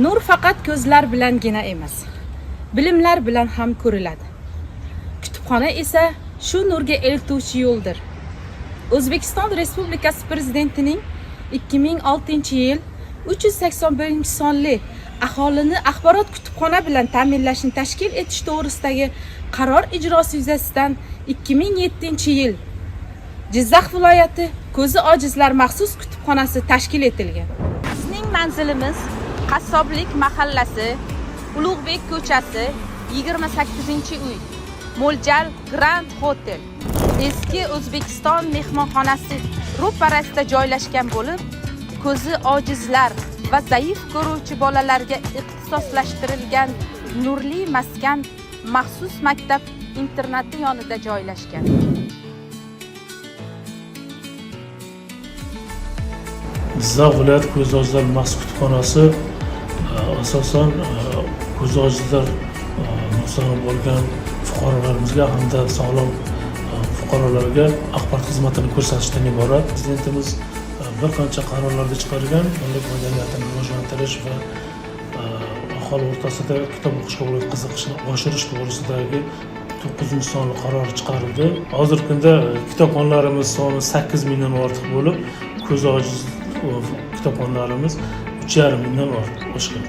Nur faqat ko'zlar bilangina emas, bilimlar bilan ham ko'riladi. Kutubxona esa shu nurga eltuvchi yo'ldir. O'zbekiston Respublikasi Prezidentining 2006-yil 381-sonli aholini axborot kutubxona bilan ta'minlashni tashkil etish to'g'risidagi qaror ijrosi yuzasidan 2007-yil Jizzax viloyati ko'zi ojizlar maxsus kutubxonasi tashkil etilgan. Bizning manzilimiz Qassoblik mahallasi, Ulug'bek ko'chasi, 28-uy, Mo'ljal Grand Hotel, eski O'zbekiston mehmonxonasi ro'parasida joylashgan bo'lib, ko'zi ojizlar va zaif ko'ruvchi bolalarga ixtisoslashtirilgan nurli maskan maxsus maktab internati yonida joylashgan. Jizzax viloyat ko'zi ojizlar maxsus kutubxonasi asosan ko'zi ojizlar muhtaram bo'lgan fuqarolarimizga hamda sog'lom fuqarolarga axborot xizmatini ko'rsatishdan iborat. Prezidentimiz bir qancha qarorlarda chiqargan, millat madaniyatini rivojlantirish va aholi o'rtasida kitob o'qishga bo'lgan qiziqishni oshirish to'g'risidagi 9-sonli qaror chiqarildi. Hozirgi kunda kitobxonlarimiz soni 8 mingdan ortiq bo'lib, ko'zi ojiz kitobxonlarimiz 3,5 mingdan oshgan.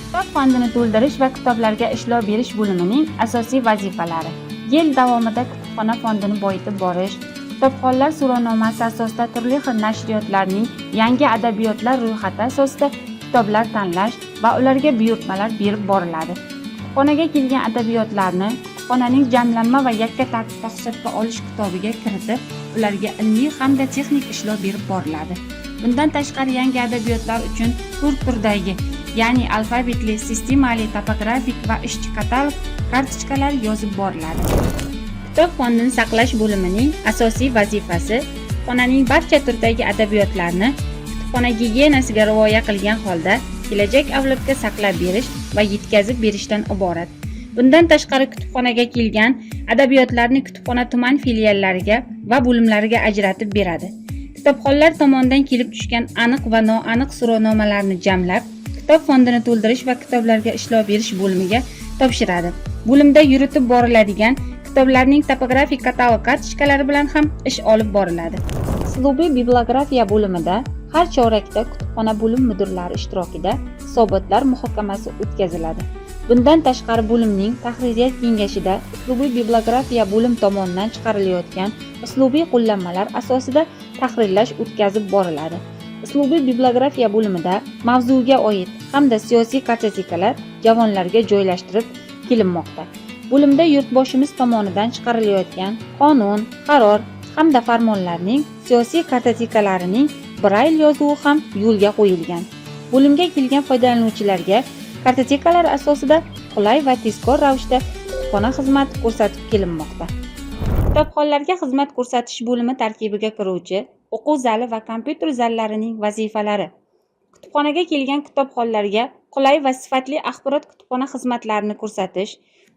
Kitob fondini to'ldirish va kitoblarga ishlov berish bo'limining asosiy vazifalari. Yil davomida kutubxona fondini boyitib borish, kitobxonlar so'rovnomasi asosida turli xil nashriyotlarning yangi adabiyotlar ro'yxati asosida kitoblar tanlash va ularga buyurtmalar berib boriladi. Kutubxonaga kelgan adabiyotlarni kutubxonaning jamlanma va yakka tartibda hisobga olish kitobiga kiritib, ularga ilmiy hamda texnik ishlov berib boriladi. Bundan tashqari yangi adabiyotlar uchun turdagi, ya'ni alfabetli, sistemali, topografik va ishchi katalog kartochkalar yozib boriladi. Kitob fondini saqlash bo'limining asosiy vazifasi kutubxonaning barcha turdagi adabiyotlarni kutubxona gigiyenasiga rioya qilgan holda kelajak avlodga saqlab berish va yetkazib berishdan iborat. Bundan tashqari kutubxonaga kelgan adabiyotlarni kutubxona tuman filiallariga va bo'limlariga ajratib beradi. Kitobxonlar tomonidan kelib tushgan aniq va noaniq so'rovnomalarni jamlab, kitob fondini to'ldirish va kitoblarga ishlov berish bo'limiga topshiradi. Bo'limda yuritib boriladigan kitoblarning topografik katalog kartochkalari bilan ham ish olib boriladi. Uslubiy bibliografiya bo'limida har chorakda kutubxona bo'lim mudirlari ishtirokida hisobotlar muhokamasi o'tkaziladi. Bundan tashqari bo'limning tahririyat kengashida uslubiy bibliografiya bo'lim tomonidan chiqarilayotgan uslubiy qo'llanmalar asosida tahrirlash o'tkazib boriladi. Uslubiy bibliografiya bo'limida mavzuga oid hamda siyosiy kartotekalar javonlarga joylashtirib kelinmoqda. Bo'limda yurtboshimiz tomonidan chiqarilayotgan qonun, qaror hamda farmonlarning siyosiy kartotekalarining brail yozuvi ham yo'lga qo'yilgan. Bo'limga kelgan foydalanuvchilarga kartotekalar asosida qulay va tezkor ravishda kutubxona xizmati ko'rsatib kelinmoqda. Kitobxonlarga xizmat ko'rsatish bo'limi tarkibiga kiruvchi o'quv zali va kompyuter zallarining vazifalari. Kutubxonaga kelgan kitobxonlarga qulay va sifatli axborot kutubxona xizmatlarini ko'rsatish,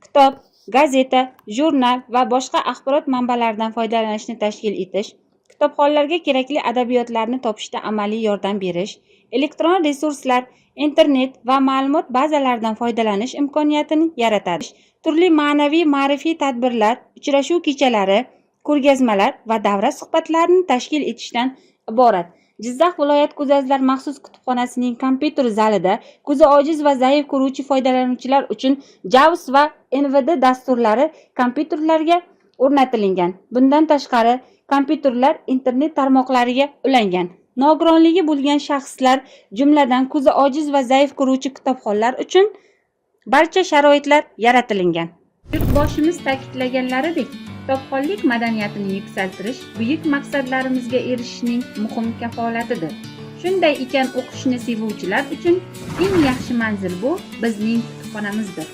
kitob, gazeta, jurnal va boshqa axborot manbalaridan foydalanishni tashkil etish, kitobxonlarga kerakli adabiyotlarni topishda amaliy yordam berish, elektron resurslar, internet va ma'lumot bazalaridan foydalanish imkoniyatini yaratadi. Turli ma'naviy ma'rifiy tadbirlar, uchrashuv kechalari, ko'rgazmalar va davra suhbatlarini tashkil etishdan iborat. Jizzax viloyat ko'zi ojizlar maxsus kutubxonasining kompyuter zalida ko'zi ojiz va zaif ko'ruvchi foydalanuvchilar uchun JAWS va NVD dasturlari kompyuterlarga o'rnatilgan. Bundan tashqari, kompyuterlar internet tarmoqlariga ulangan. Nogironligi bo'lgan shaxslar, jumladan ko'zi ojiz va zaif ko'ruvchi kitobxonlar uchun barcha sharoitlar yaratilgan. Yurtboshimiz ta'kidlaganlaridek, kitobxonlik madaniyatini yuksaltirish buyuk maqsadlarimizga erishishning muhim kafolatidir. Shunday ekan, o'qishni sevuvchilar uchun eng yaxshi manzil bu bizning kutubxonamizdir.